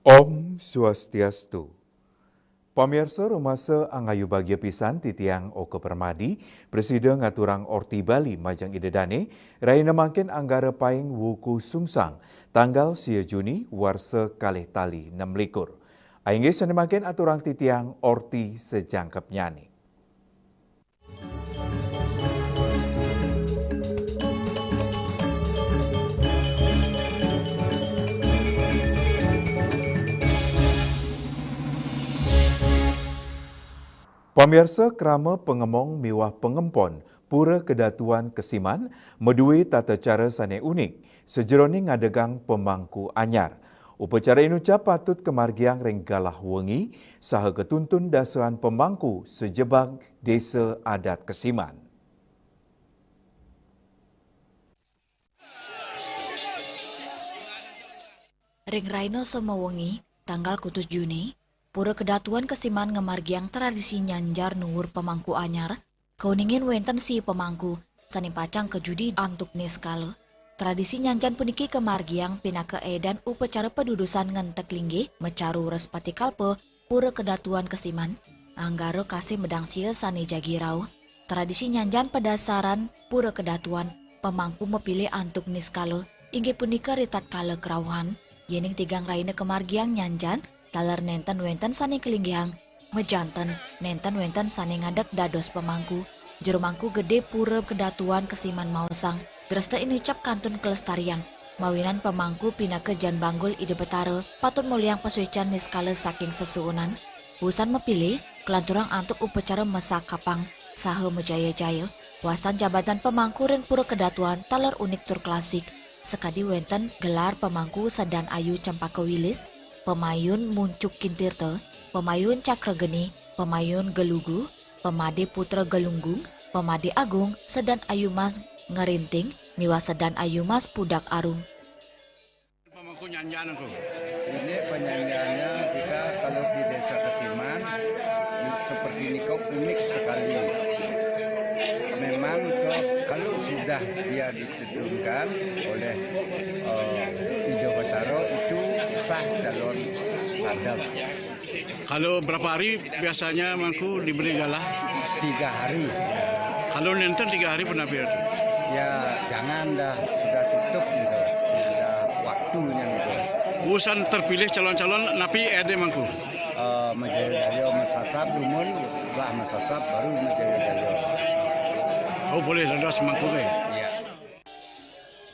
Om Swastiastu. Pamirsa rumasa angayu bagia pisan titiang Oke Permadi, Presiden ngaturang Orti Bali Majang Idedane, raina mangkin anggara paing wuku sungsang, tanggal 10 Juni warsa kalih tali 6 Aingge sana mangkin aturang titiang Orti sejangkep nyani. Pamirsa krama pengemong miwah pengempon Pura Kedatuan Kesiman medui tata cara sane unik sejeroning ngadegang pemangku anyar. Upacara inucap patut kemargiang renggalah wengi saha ketuntun dasaan pemangku sejebag desa adat Kesiman. Ring Raino Somawengi, tanggal 1 Juni, Pura Kedatuan Kesiman ngemargiang tradisi nyanjar nuwur pemangku anyar, kauningin wenten si pemangku, sani pacang kejudi antuk niskala. Tradisi nyanjan puniki kemargiang pinaka edan upacara pedudusan ngentek linggi, mecaru respati kalpe, Pura Kedatuan Kesiman, anggaro kasih medang sia sani jagirau. Tradisi nyanjan pedasaran Pura Kedatuan, pemangku mepilih antuk niskala, inggih punika ritat kala kerauhan, yening tigang raine kemargiang nyanjan, taler nenten wenten sane kelinggiang, mejanten nenten wenten sane ngadek dados pemangku, jerumangku gede Pura Kedatuan Kesiman Mausang, gresta ini ucap kantun kelestarian, mawinan pemangku pinake jan banggul ide betara, patut muliang pesuican niskala saking sesuunan, usan mepilih, kelanturang antuk upacara mesak kapang, saha mejaya-jaya, wasan jabatan pemangku ring Pura Kedatuan taler unik tur klasik, sekadi wenten gelar pemangku Sedan Ayu Cempaka Wilis, pemayun Muncuk Kintirte, pemayun Cakregeni, pemayun Gelugu, pemade Putra Gelunggung, pemade Agung, Sedan Ayu Mas Ngerinting, miwa Sedan Ayu Mas Pudak Arung. Pemangku nyanyian aku. Ini penyanyiannya kita kalau di desa Kesiman seperti ini kok unik sekali. Memang kalau sudah dia ditudungkan oleh Ido Bataro itu sah calon sadam. Kalau berapa hari biasanya mangku diberi galah? 3 hari. Kalau nenten 3 hari pernah biar? Ya jangan dah, sudah tutup gitu, sudah waktunya gitu. Urusan terpilih calon-calon napi ede mangku? Majaya mesasap lumun, setelah mesasap baru Majaya. Oh boleh dados mangku be? Iya.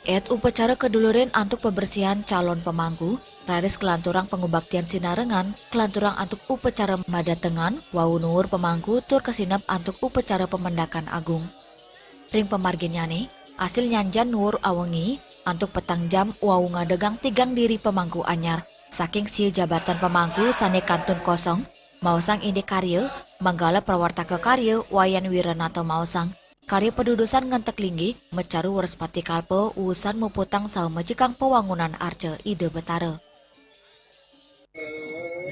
Et upacara keduluren antuk pembersihan calon pemangku, raris kelanturang pengubaktian sinarengan, kelanturang antuk upacara madatengan, wau nuwur pemangku tur kesinap antuk upacara pemendakan agung. Ring pemarginyane, hasil nyanjan nuwur awengi, antuk petang jam wau ngadegang tigang diri pemangku anyar, saking si jabatan pemangku sane kantun kosong, mausang inde karya, manggala prawartaka karya wayan Wiranata mausang, karya pedudusan ngentek linggi, mecaru warspati kalpe, urusan muputang saha majikang pewangunan arca ide betara.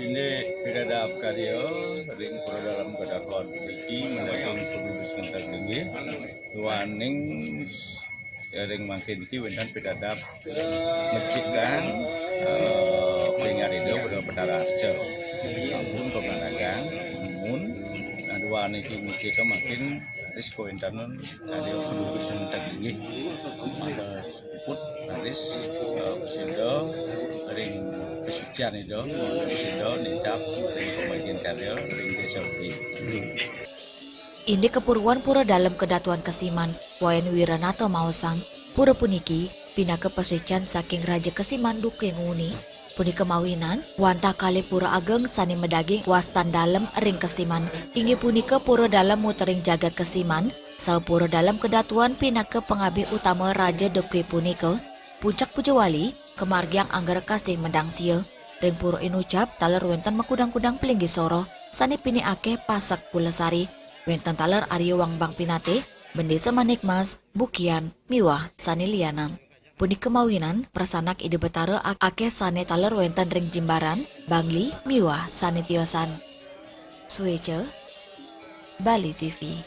Ini piradap karya ring Pura dalam Kedatuan Puniki mendagang penduduk ngentek linggi, waning ring mangkin iki wenten piradap mejikang pengar itu pada betara arca. Ampun pemandangan mun dua niki mejika makin risiko internon dari penduduk ngentek linggi. Maka put naris sindo ring kesucian itu sindo nicap ring pembagian karya ring desa ugi. Indi kepuruan Pura dalam Kedatuan Kesiman, wayan Wiranata mausang, Pura puniki, pinaka pesisian saking Raja Kesiman Duke Nguni, punika mawinan, wanta kali Pura Ageng sani medaging wastan dalam ring Kesiman, inggih punika Pura dalam mutering jagat Kesiman, saha Pura dalam Kedatuan pinaka pengabih utama Raja Duke punika, puncak pujawali, kemargiang anggara kasih mendang sia, ring Pura inucap taler wenten makudang-kudang pelinggi soro, sani pini akeh pasak Pulasari, wenten taler Aryo Wangbang Pinate, Bendesa Manikmas, Bukian, Miwah, Sani Lianan. Punika mawinan, prasanak ide betara akeh sane taler wenten ring Jimbaran, Bangli, Miwah, Sani Tiosan. Suece, Bali TV.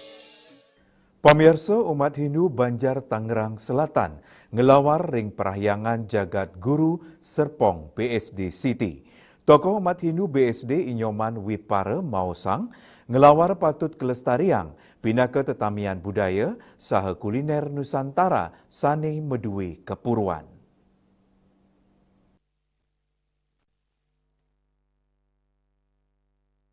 Pamirsa umat Hindu Banjar Tangerang Selatan ngelawar ring perahyangan Jagat Guru Serpong BSD City. Tokoh umat Hindu BSD Inyoman Wipare Maosang ngelawar patut kelestarian pinaka tetamian budaya saha kuliner Nusantara sane medue kepuruan.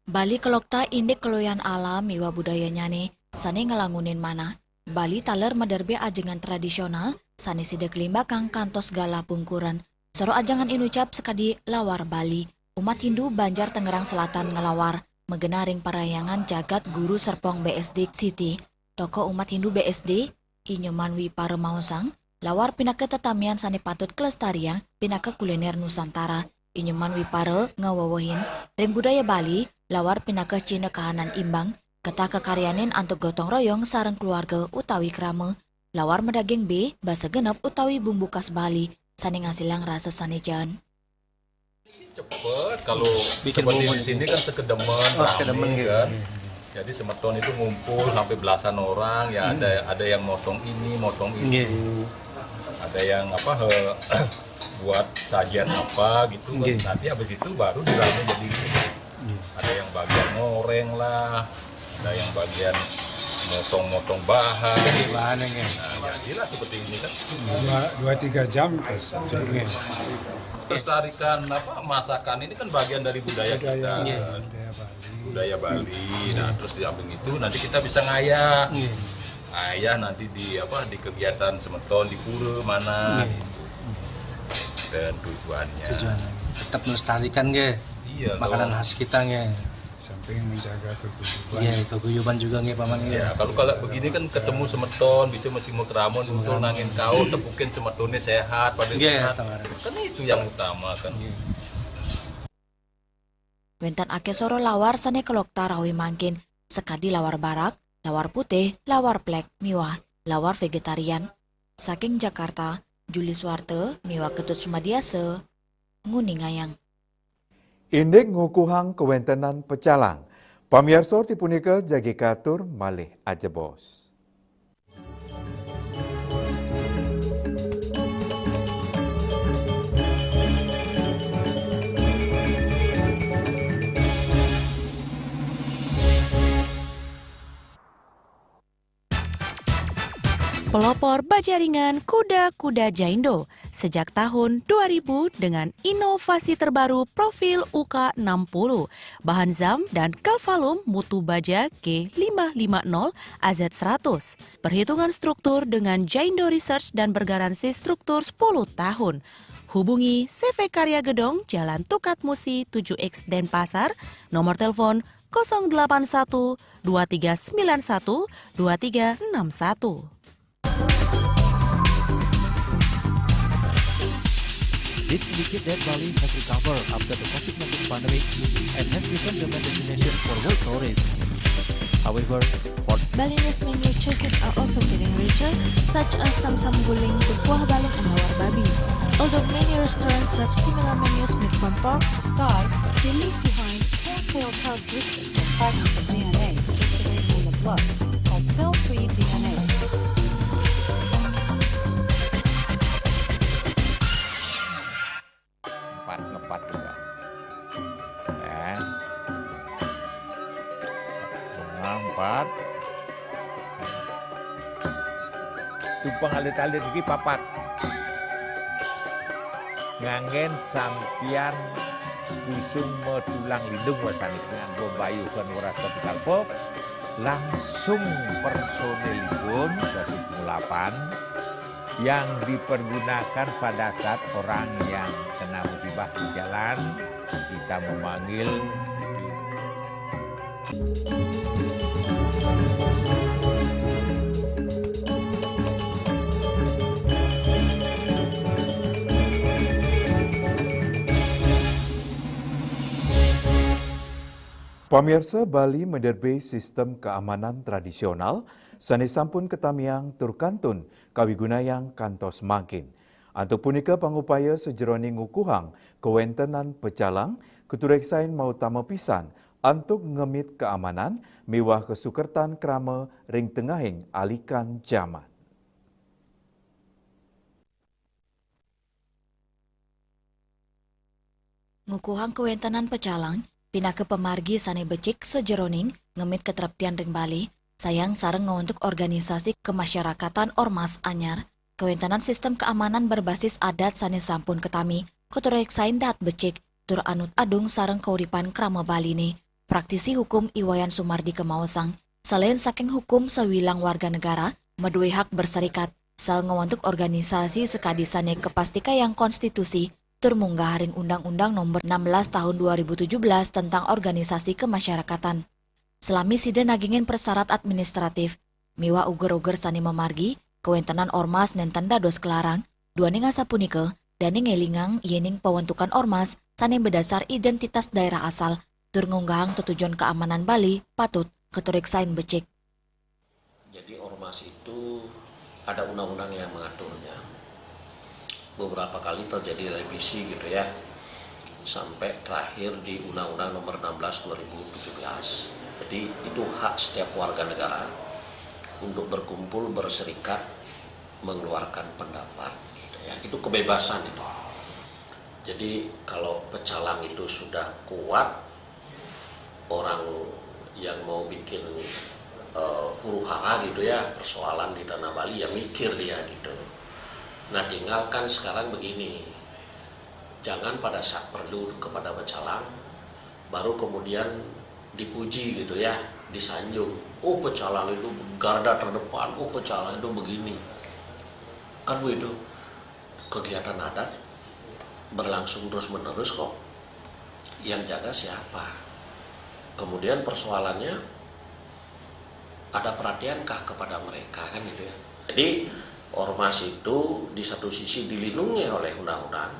Bali kelokta indik keloyan alam miwa budayanya nih, sane ngelangunin mana. Bali taler mederbe ajengan tradisional, sane sidek limbakang kantos gala pungkuran. Soro ajangan inucap sekadi lawar Bali. Umat Hindu Banjar Tangerang Selatan ngelawar, megenaring parayangan jagat guru Serpong BSD City. Tokoh umat Hindu BSD, Inyoman Wipare Maosang, lawar pinaka tetamian sane patut kelestarian, pinaka kuliner Nusantara. Inyoman Wipare ngawawahin, ring budaya Bali, lawar pinaka Cina kahanan imbang, kata kekaryanin antuk gotong royong sareng keluarga utawi krame. Lawar medaging B, basa genep utawi bumbu khas Bali, sane ngasilang rasa sanejan. Cepet kalau bikin seperti di sini kan sekedemen, sekedemen gitu. Kan. Jadi semeton itu ngumpul sampai belasan orang, ya ada yang motong ini, motong itu, ada yang buat sajian apa gitu kan. Nanti habis itu baru dirame jadi ada yang bagian ngoreng lah, ada yang bagian motong-motong bahan. Nah, jadilah seperti ini kan. 2-3 jam. Melestarikan masakan ini kan bagian dari budaya kita. Budaya Bali. Nah, terus di samping itu nanti kita bisa ngayah. Ngayah nanti di kegiatan semeton di pura mana. Dan tujuannya tetap melestarikan makanan khas kita Samping menjaga keguyuban. Iya, keguyuban juga paman. Ya, kalau begini kan ketemu semeton, bisa masih mau keramon, untuk nangin kau, tepukin semetonnya sehat, pada sehat. Kan itu yang utama kan. Wentan ake soro lawar sane kelokta rawi mangkin, sekadi lawar barak, lawar putih, lawar plek, miwah, lawar vegetarian. Saking Jakarta, Juli Swarte, miwah Ketut Sumadiase, Nguningayang. Indek ngukuhang kewentenan pecalang. Pamiarsa tipunika jagi katur malih ajebos. Pelopor Bajaringan Kuda-Kuda Jaindo sejak tahun 2000 dengan inovasi terbaru profil UK60, bahan zam dan kalvalum mutu baja G550 AZ100. Perhitungan struktur dengan Jaindo Research dan bergaransi struktur 10 tahun. Hubungi CV Karya Gedong, Jalan Tukat Musi 7X Denpasar, nomor telepon 081 2391 2361. This indicates that Bali has recovered after the COVID-19 pandemic and has become the main destination for world tourists. However, Balinese menu choices are also getting richer, such as Sam-Sam Guling, Kuah Balin, and Lawar Babi. Although many restaurants serve similar menus made from pork, Sky, they leave behind telltale characteristics and fragments of DNA circulating in the blood, called cell-free DNA. Ngepat juga ya, empat tumpang alit-alit iki papat ngangen sampian kusung metulang lindung wasani nganggo bayu kan ora kalpo langsung personelipun 108 yang dipergunakan pada saat orang yang kena musibah di jalan, kita memanggil. Pamirsa, Bali menderbe sistem keamanan tradisional sane sampun ketamiang turkantun kawigunayang kantos mangkin. Antuk punika pangupaya sejeroning ngukuhang kewentenan pecalang ketureksain mau tama pisan antuk ngemit keamanan mewah kesukertan krama ring tengahing alikan zaman. Ngukuhang kewentenan pecalang, pindah ke pemargi sane becik sejeroning, ngemit keteraptian ring Bali, sayang sareng ngontuk organisasi kemasyarakatan Ormas Anyar, kewentenan sistem keamanan berbasis adat sane sampun ketami, kotorek sain dat becik, tur anut adung sareng kauripan krama Bali ni, praktisi hukum Iwayan Sumardi Kemausang, selain saking hukum sewilang warga negara, medue hak berserikat, sal ngontuk organisasi sekadisane kepastika yang konstitusi, termunggah haring Undang-Undang Nomor 16 Tahun 2017 tentang organisasi kemasyarakatan. Selami sida nagingin persyarat administratif, miwa uger-uger sani memargi, kewentenan ormas nenten dados kelarang, dua ninga sapunike, dan ngelingang yening pewentukan ormas sani berdasar identitas daerah asal, tur ngunggahang tujuan keamanan Bali, patut keturik sain becik. Jadi ormas itu ada undang-undang yang mengaturnya. Beberapa kali terjadi revisi gitu ya, sampai terakhir di Undang-Undang Nomor 16 2017. Jadi itu hak setiap warga negara untuk berkumpul, berserikat, mengeluarkan pendapat gitu ya. Itu kebebasan itu. Jadi kalau pecalang itu sudah kuat, orang yang mau bikin huru-hara gitu ya, persoalan di Tanah Bali ya mikir dia gitu. Nah tinggalkan sekarang begini, jangan pada saat perlu kepada pecalang, baru kemudian dipuji gitu ya, disanjung. Oh pecalang itu garda terdepan, oh pecalang itu begini. Kan begitu, kegiatan adat berlangsung terus-menerus kok. Yang jaga siapa? Kemudian persoalannya, ada perhatiankah kepada mereka kan gitu ya. Jadi ormas itu di satu sisi dilindungi oleh undang-undang,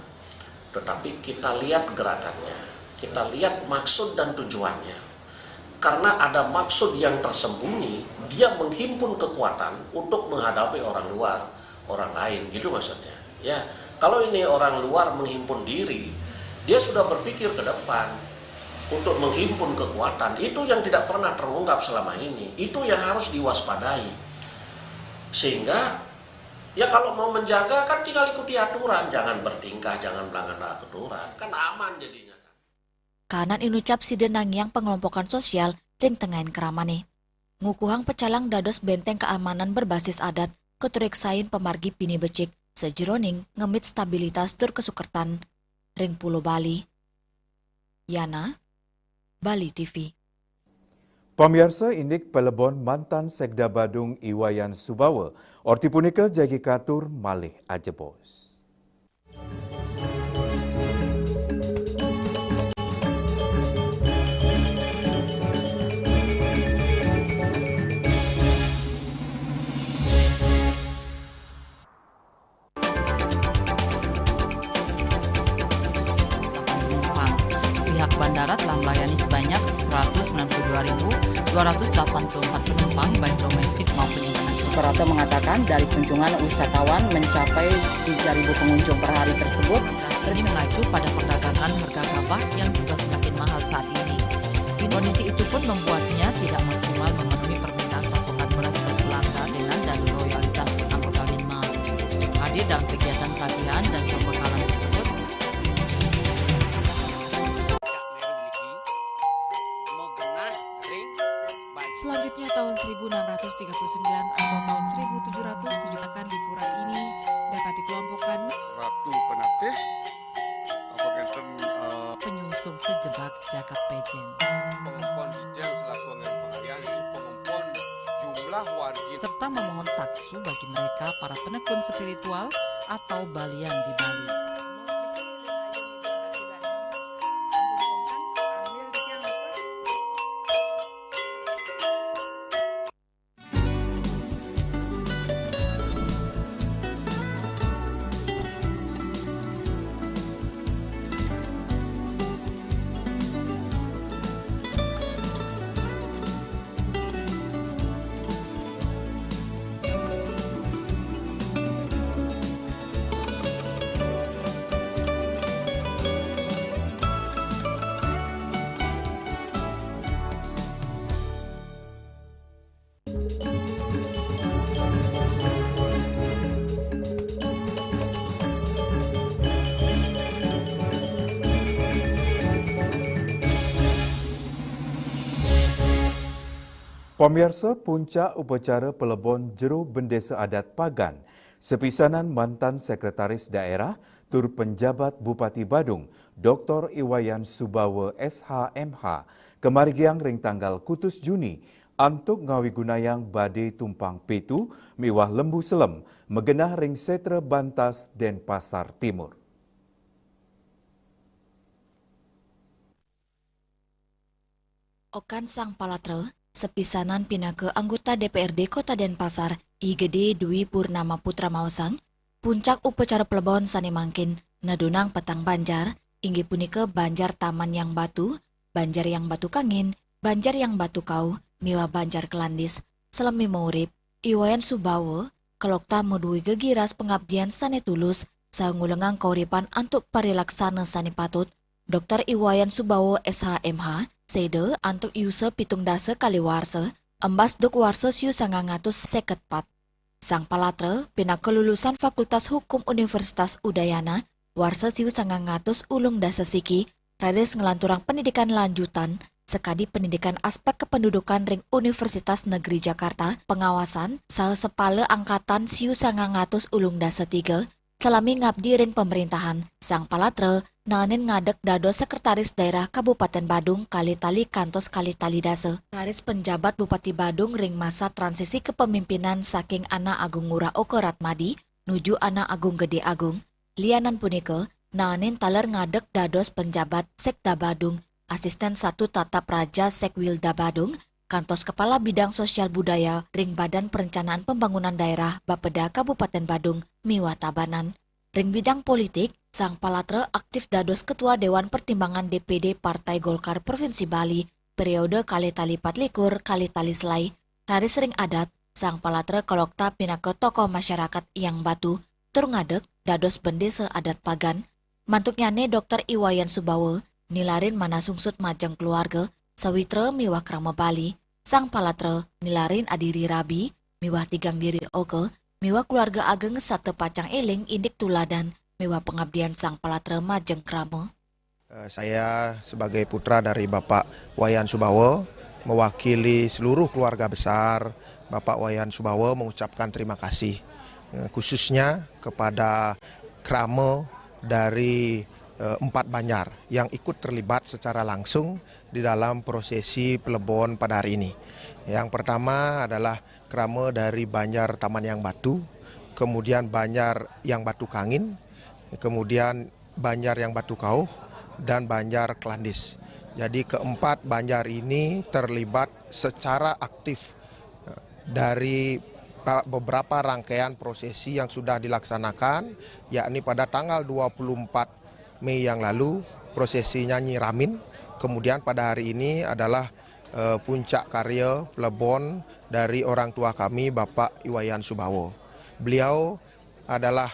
tetapi kita lihat gerakannya, kita lihat maksud dan tujuannya. Karena ada maksud yang tersembunyi, dia menghimpun kekuatan untuk menghadapi orang luar, orang lain, gitu maksudnya. Ya, kalau ini orang luar menghimpun diri, dia sudah berpikir ke depan untuk menghimpun kekuatan. Itu yang tidak pernah terungkap selama ini. Itu yang harus diwaspadai. Sehingga ya kalau mau menjaga kan tinggal ikuti aturan, jangan bertingkah, jangan melanggar aturan, kan aman jadinya. Kanan inucap sidenang yang pengelompokan sosial ring tengahin keramane. Ngukuhang pecalang dados benteng keamanan berbasis adat keturik sain pemargi pini becik sejeroning ngemit stabilitas tur kesukertan ring Pulau Bali. Yana, Bali TV. Pemirsa indik pelebon mantan Sekda Badung Iwayan Subawa, orti punika jagi katur malih ajebos. Pihak bandara telah melayani sebanyak 192.284 penumpang baik domestik maupun internasional. Suprapto mengatakan dari kunjungan wisatawan mencapai 3.000 pengunjung per hari tersebut. Ini mengacu pada perdagangan harga gabah yang juga semakin mahal saat ini. Kondisi itu pun membuatnya tidak maksimal memenuhi permintaan pasokan beras berkelangka dengan dana loyalitas anggota Linmas. Hadir dalam kegiatan pelatihan dan pembekalan tersebut. Selanjutnya tahun 1639 atau tahun 1707 akan di pura ini dapat dikelompokkan Ratu Penatih, penyungsung sejebak jagat pejen. Pengempon Hijau selaku pengalian pengempon jumlah warga serta memohon taksu bagi mereka para penekun spiritual atau balian di Bali. Pemirsa, puncak upacara pelebon jero bendesa adat Pagan, sepisanan mantan sekretaris daerah tur penjabat Bupati Badung, Dr. Iwayan Subawa SHMH, kemargiang ring tanggal kutus Juni, antuk ngawi gunayang bade tumpang petu, miwah lembu selem, megenah ring setra Bantas dan Pasar Timur. Okan Sang Palatra, sepisanan pinake anggota DPRD Kota Denpasar, Igede Dwi Purnama Putra Mausang, puncak upacara pelebon sani mangkin, nadunang petang Banjar, inggi punike Banjar Taman Yang Batu, Banjar Yang Batu Kangin, Banjar Yang Batu Kau, miwa Banjar Kelandis, selemi maurip, Iwayan Subawa, kelokta modui gegiras pengabdian sane tulus, saungulengang kauripan antuk parilaksana sani patut, Dr. Iwayan Subawa SHMH, Sede antuk yusa pitung dasa kali warsa, embas duk warsa siu 954. Sang Palatra, pinaka lulusan Fakultas Hukum Universitas Udayana, warsa siu 900 ulung dasa siki, rades ngelanturang pendidikan lanjutan, sekadi pendidikan aspek kependudukan ring Universitas Negeri Jakarta, pengawasan, saha sepale angkatan siu 900 ulung dasa 3, selami ngabdi ring pemerintahan, Sang Palatra, nanin ngadek dado sekretaris daerah Kabupaten Badung kali tali kantos kali tali dasa. Raris penjabat Bupati Badung ring masa transisi kepemimpinan saking Ana Agung Ngurah Oke Ratmadi nuju Ana Agung Gede Agung. Lianan punike, nanin taler ngadek dados penjabat Sekda Badung, asisten 1 Tatap Raja Sekwilda Badung, kantos kepala bidang sosial budaya ring Badan Perencanaan Pembangunan Daerah Bapeda Kabupaten Badung, miwa Tabanan. Ring bidang politik, Sang Palatra aktif dados Ketua Dewan Pertimbangan DPD Partai Golkar Provinsi Bali, periode kali tali 24 kali tali selai. Raris ring adat, Sang Palatra kelokta pinake tokoh masyarakat yang batu, tur ngadek dados bendesa adat Pagan. Mantuknyane Dr. Iwayan Subawa, nilarin mana sungsut majeng keluarga, sawitra miwah krama Bali. Sang Palatra nilarin adiri rabi, miwah tigang diri oke, miwah keluarga ageng sate pacang eling indik tuladan, miwah pengabdian Sang Palatra majeng krama. Saya sebagai putra dari Bapak Wayan Subawa, mewakili seluruh keluarga besar Bapak Wayan Subawa mengucapkan terima kasih, khususnya kepada krama dari 4 Banjar yang ikut terlibat secara langsung di dalam prosesi pelebon pada hari ini. Yang pertama adalah krama dari Banjar Taman Yang Batu, kemudian Banjar Yang Batu Kangin, kemudian Banjar Yang Batu Kau, dan Banjar Kelandis. Jadi keempat Banjar ini terlibat secara aktif dari beberapa rangkaian prosesi yang sudah dilaksanakan, yakni pada tanggal 24 Mei yang lalu prosesinya Nyiramin, kemudian pada hari ini adalah puncak karya pelebon dari orang tua kami Bapak Iwayan Subawa. Beliau adalah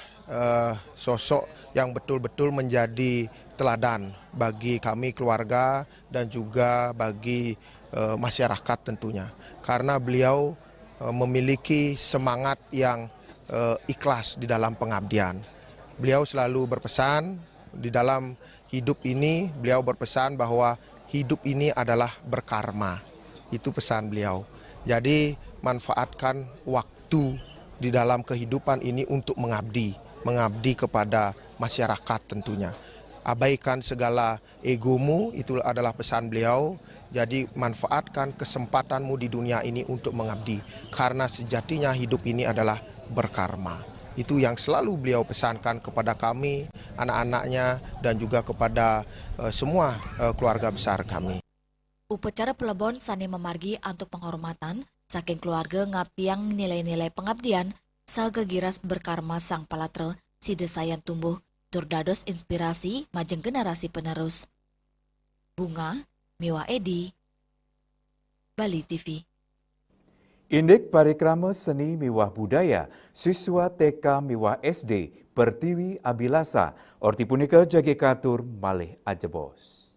sosok yang betul-betul menjadi teladan bagi kami keluarga dan juga bagi masyarakat tentunya, karena beliau memiliki semangat yang ikhlas di dalam pengabdian. Beliau selalu berpesan di dalam hidup ini, beliau berpesan bahwa hidup ini adalah berkarma. Itu pesan beliau. Jadi manfaatkan waktu di dalam kehidupan ini untuk mengabdi kepada masyarakat tentunya. Abaikan segala egomu, itu adalah pesan beliau. Jadi manfaatkan kesempatanmu di dunia ini untuk mengabdi, karena sejatinya hidup ini adalah berkarma. Itu yang selalu beliau pesankan kepada kami, anak-anaknya, dan juga kepada semua keluarga besar kami. Upacara pelebon sani memargi antuk penghormatan, saking keluarga ngabdiang nilai-nilai pengabdian, sagegiras berkarma Sang Palatra, si desayan tumbuh, turdados inspirasi majeng generasi penerus. Bunga, Miwa Edi, Bali TV. Indik Parikrama Seni Miwah Budaya, siswa TK Miwah SD, Pertiwi Abilasa, orti punika jagi katur malih ajebos.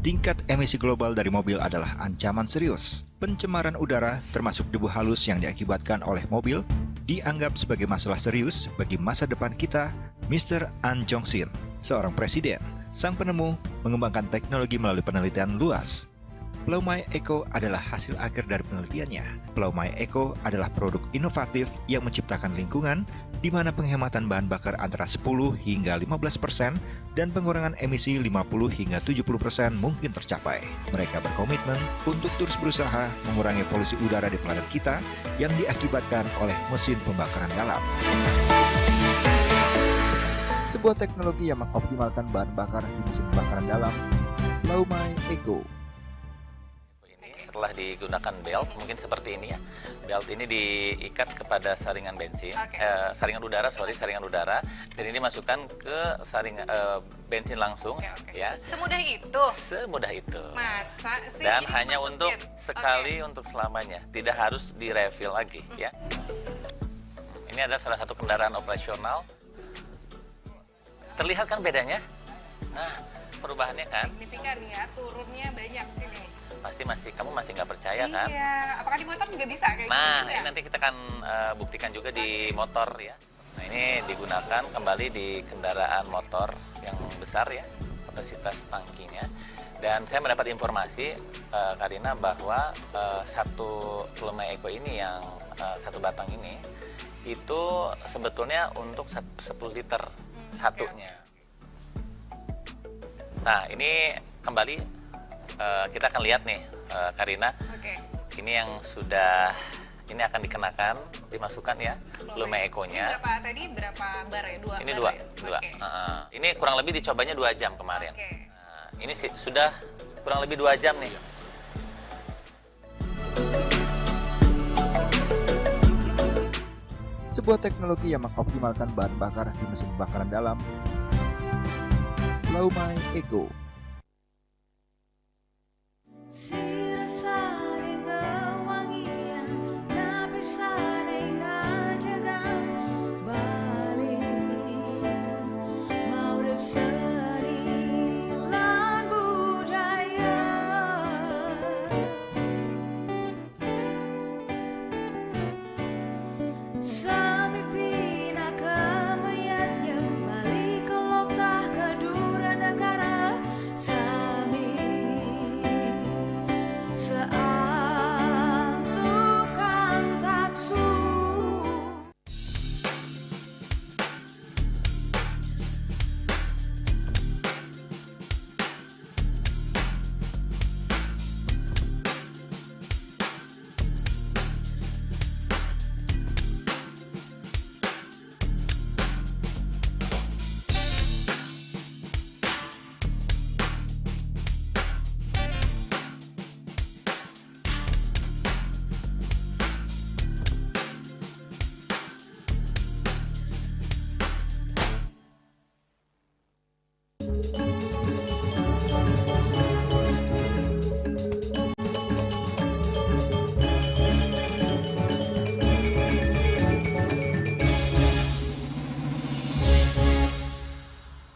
Tingkat emisi global dari mobil adalah ancaman serius. Pencemaran udara, termasuk debu halus yang diakibatkan oleh mobil, dianggap sebagai masalah serius bagi masa depan kita. Mr. An Jong-sin, seorang presiden, sang penemu, mengembangkan teknologi melalui penelitian luas. Plau My Eco adalah hasil akhir dari penelitiannya. Plau My Eco adalah produk inovatif yang menciptakan lingkungan di mana penghematan bahan bakar antara 10 hingga 15% dan pengurangan emisi 50 hingga 70% mungkin tercapai. Mereka berkomitmen untuk terus berusaha mengurangi polusi udara di planet kita yang diakibatkan oleh mesin pembakaran dalam. Sebuah teknologi yang mengoptimalkan bahan bakar di mesin pembakaran dalam. Plau My Eco. Setelah digunakan belt, mungkin seperti ini ya. Belt ini diikat kepada saringan bensin, saringan udara, dan ini masukkan ke bensin langsung, ya. Semudah itu? Semudah itu. Masa sih? Dan jadi hanya dimasukin? untuk sekali, untuk selamanya, tidak harus di-refill lagi, ya. Ini adalah salah satu kendaraan operasional. Terlihat kan bedanya? Nah, perubahannya kan? Signifikan ya, turunnya banyak ini. Kamu masih nggak percaya kan? Iya, apakah di motor juga bisa kayak Nah, gitu ini ya? nanti kita akan buktikan juga di motor ya. Nah, ini digunakan kembali di kendaraan motor yang besar ya, kapasitas tangkinya. Dan saya mendapat informasi, Karina, bahwa satu Plau My Eco ini yang satu batang ini, itu sebetulnya untuk 10 liter satunya. Nah, ini kembali kita akan lihat nih, Karina. Ini yang sudah, ini akan dikenakan, dimasukkan ya, Plau My Eco-nya. Berapa bar ya? Ini dua. Ini kurang lebih dicobanya 2 jam kemarin. Nah, ini sudah kurang lebih 2 jam nih. Sebuah teknologi yang mengoptimalkan bahan bakar di mesin pembakaran dalam. Plau My Eco.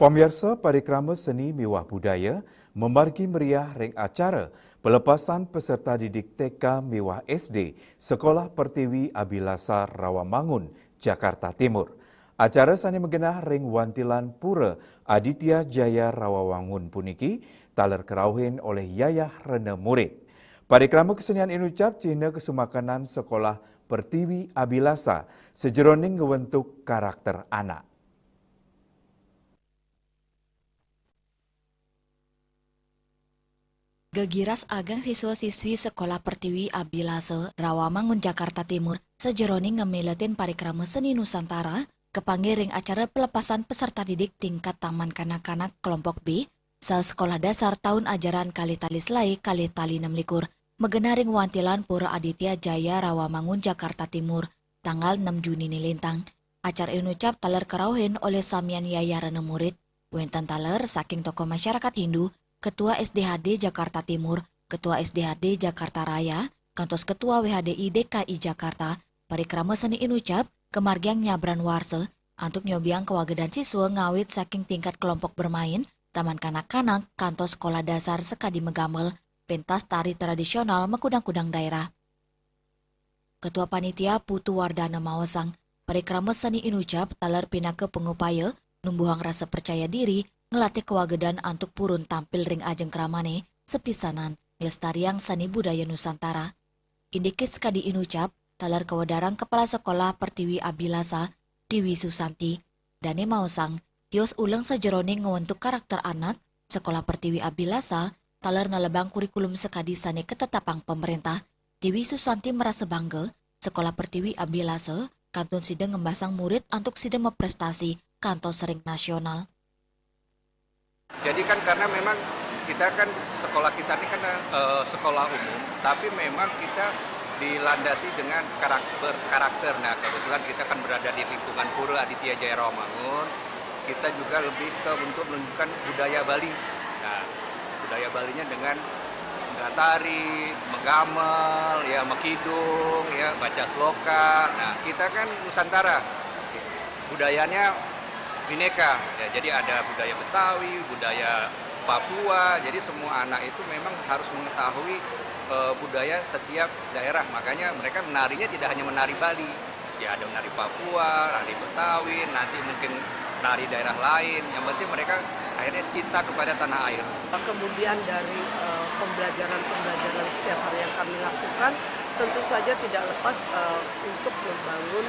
Pemirsa, parikrama seni miwah budaya memargi meriah ring acara pelepasan peserta didik TK miwah SD Sekolah Pertiwi Abilasar Rawamangun, Jakarta Timur. Acara sani menggenah ring wantilan pura Aditya Jaya Rawamangun puniki taler kerauhin oleh Yayah Rene Murid. Parikrama kesenian inucap cina kesumakanan Sekolah Pertiwi Abilasa sejeroning ngewentuk karakter anak. Gegiras agang siswa-siswi Sekolah Pertiwi Abilase Rawamangun Jakarta Timur sejeroning ngemiletin parikrama seni Nusantara kepanggil ring acara pelepasan peserta didik tingkat taman kanak-kanak kelompok B sekolah dasar tahun ajaran kali tali selai kali tali 6 likur megena ring wantilan pura Aditya Jaya Rawamangun Jakarta Timur tanggal 6 Juni nilintang. Acara inucap taler kerauhin oleh Samian Yayah Rene Murid, wenten taler saking tokoh masyarakat Hindu, Ketua SDHD Jakarta Timur, Ketua SDHD Jakarta Raya, kantos Ketua WHDI DKI Jakarta, parikrama seni inucap, kemargiang nyabran warse, antuk nyobiang kewagedan siswa ngawit saking tingkat kelompok bermain, taman kanak-kanak, kantor sekolah dasar sekadi Megamel, pentas tari tradisional mekudang-kudang daerah. Ketua Panitia Putu Wardana Mawasang, parikrama seni inucap talar pinake pengupaya, numbuhang rasa percaya diri, ngelatih kewagedan antuk purun tampil ring ajeng kramane, sepisanan, ngelestariang seni budaya Nusantara. Indikit sekadi inucap, talar kewadarang Kepala Sekolah Pertiwi Abilasa, Dewi Susanti, Dane Mawasang, tios ulang sejeroning ngewentuk karakter anak, Sekolah Pertiwi Abilasa, talar nalebang kurikulum sekadi sane ketetapang pemerintah. Dewi Susanti merasa bangga, Sekolah Pertiwi Abilasa, kantun sidang ngembasang murid untuk sidang prestasi kantor sering nasional. Jadi kan karena memang kita kan sekolah kita ini kan sekolah umum, tapi memang kita dilandasi dengan karakter. Nah kebetulan kita kan berada di lingkungan Pura Aditya Jaya Rawamangun, kita juga lebih ke untuk menunjukkan budaya Bali. Nah budaya Balinya dengan sendera tari, menggamel, ya mekidung, ya baca sloka. Nah kita kan Nusantara, budayanya bineka. Ya, jadi ada budaya Betawi, budaya Papua. Jadi semua anak itu memang harus mengetahui budaya setiap daerah. Makanya mereka menarinya tidak hanya menari Bali. Ya ada menari Papua, menari Betawi, nanti mungkin menari daerah lain. Yang penting mereka akhirnya cinta kepada tanah air. Kemudian dari pembelajaran setiap hari yang kami lakukan, tentu saja tidak lepas untuk membangun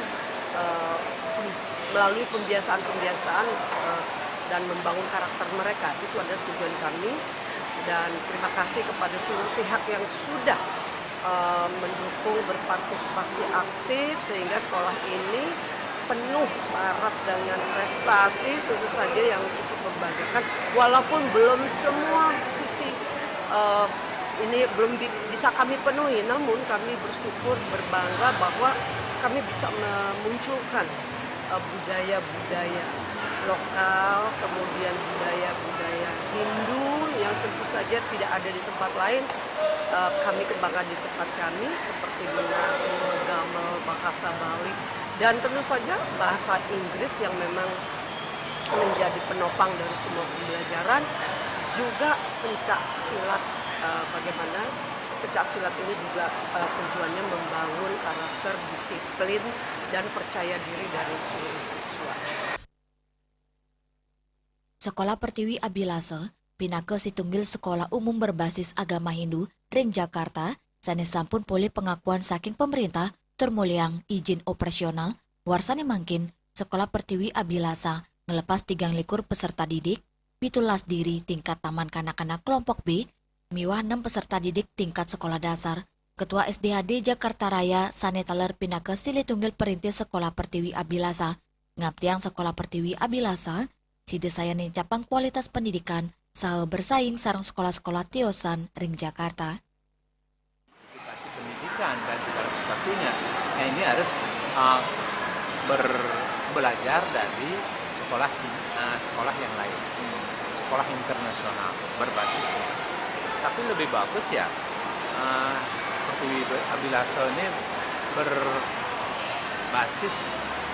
melalui pembiasaan-pembiasaan dan membangun karakter mereka. Itu adalah tujuan kami, dan terima kasih kepada seluruh pihak yang sudah mendukung, berpartisipasi aktif sehingga sekolah ini penuh syarat dengan prestasi tentu saja yang cukup membanggakan, walaupun belum semua sisi ini belum bisa kami penuhi, namun kami bersyukur, berbangga bahwa kami bisa memunculkan budaya-budaya lokal, kemudian budaya-budaya Hindu yang tentu saja tidak ada di tempat lain. Kami kembangkan di tempat kami seperti menari, menggamel, bahasa Bali, dan tentu saja bahasa Inggris yang memang menjadi penopang dari semua pembelajaran. Juga pencak silat, bagaimana pencak silat ini juga tujuannya membangun karakter, disiplin, dan percaya diri dari seluruh siswa. Sekolah Pertiwi Abilasa, pinake situnggil sekolah umum berbasis agama Hindu, ring Jakarta, sanes sampun pulih pengakuan saking pemerintah, termuliang izin operasional, warsane mangkin, Sekolah Pertiwi Abilasa, ngelepas 3 peserta didik, 17 diri tingkat taman kanak-kanak kelompok B, miwah 6 peserta didik tingkat sekolah dasar. Ketua SDHD Jakarta Raya, sane taler pinake silitunggil perintis Sekolah Pertiwi Abilasa, ngaptiang Sekolah Pertiwi Abilasa, si desaya capang kualitas pendidikan, saha bersaing sarang sekolah-sekolah tiosan ring Jakarta. Pendidikan dan segala sesuatunya, nah ini harus belajar dari sekolah yang lain, sekolah internasional berbasis. Tapi lebih bagus ya Pertiwi Abilasa ini berbasis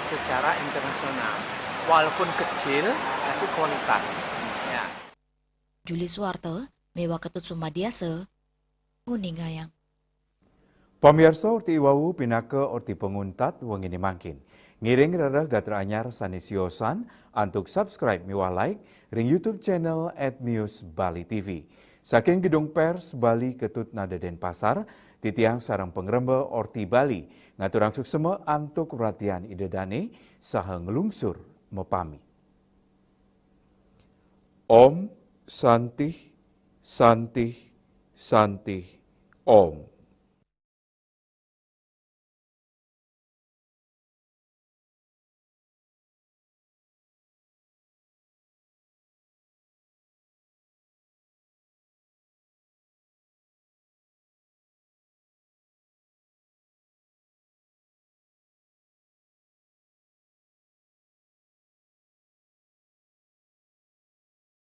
secara internasional, walaupun kecil tapi kualitas. Ya. Juli Suwarto, Mewa Ketut Sumadiase, Nguningayang. Pamirsa orti iwawu pinake orti penguntat wengini mangkin. Ngiring rada gatra anyar sanisiosan antuk subscribe miwah like ring YouTube channel @newsbali.tv. Saking Gedung Pers Bali Ketut Nada Denpasar, titiang sarang pengrembe orti Bali ngaturang suksema antuk perhatian idedane saha ngelungsur mepami. Om Santih Santih Santih Om.